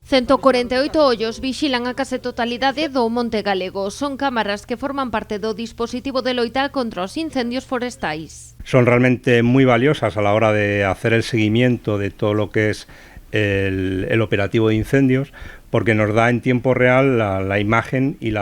148 ollos vixilan a case totalidade do Monte Galego. Son cámaras que forman parte do dispositivo de loita contra os incendios forestais. Son realmente muy valiosas a la hora de hacer el seguimiento de todo lo que es el operativo de incendios, porque nos da en tiempo real la imagen y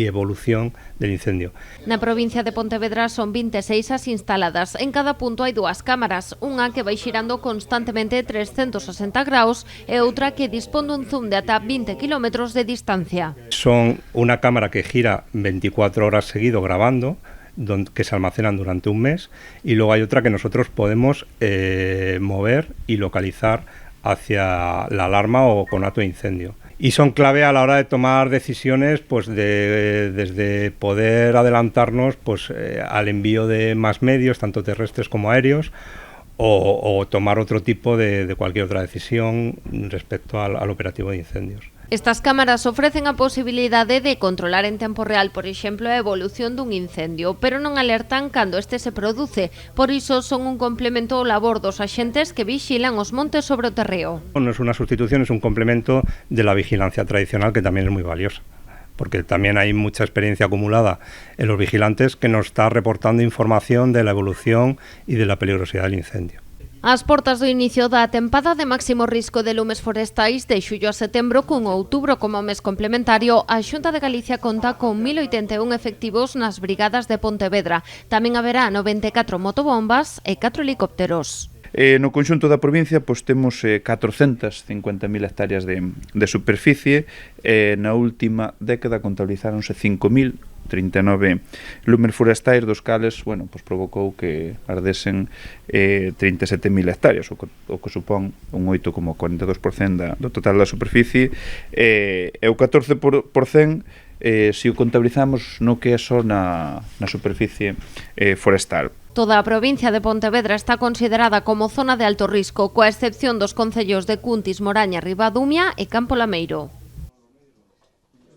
evolución del incendio. Na provincia de Pontevedra son 26 as instaladas. En cada punto hai dúas cámaras, unha que vai xirando constantemente 360 graus e outra que dispón dun zoom de ata 20 kilómetros de distancia. Son una cámara que gira 24 horas seguido grabando, que se almacenan durante un mes, y luego hay otra que nosotros podemos mover y localizar hacia la alarma o conato de incendio. Y son clave a la hora de tomar decisiones, pues desde poder adelantarnos al envío de más medios, tanto terrestres como aéreos, o tomar otro tipo de cualquier otra decisión respecto al operativo de incendios. Estas cámaras ofrecen a posibilidade de controlar en tempo real, por exemplo, a evolución dun incendio, pero non alertan cando este se produce. Por iso son un complemento ao labor dos axentes que vixilan os montes sobre o terreo. No es una sustitución, es un complemento de la vigilancia tradicional, que también es muy valiosa, porque también hay mucha experiencia acumulada en los vigilantes que nos está reportando información de la evolución y de la peligrosidad del incendio. As portas do inicio da tempada de máximo risco de lumes forestais de xullo a setembro, con outubro como mes complementario, a Xunta de Galicia conta con 1081 efectivos nas brigadas de Pontevedra. Tamén haberá 94 motobombas e 4 helicópteros. No conxunto da provincia temos 450.000 hectáreas de superficie. Na última década contabilizáronse 5.039 lumes forestais, dos cales provocou que ardesen 37.000 hectáreas, o que supón un 8,42% do total da superficie, e o 14% se o contabilizamos no que é só na superficie forestal. Toda a provincia de Pontevedra está considerada como zona de alto risco, coa excepción dos concellos de Cuntis, Moraña, Ribadumia e Campo Lameiro.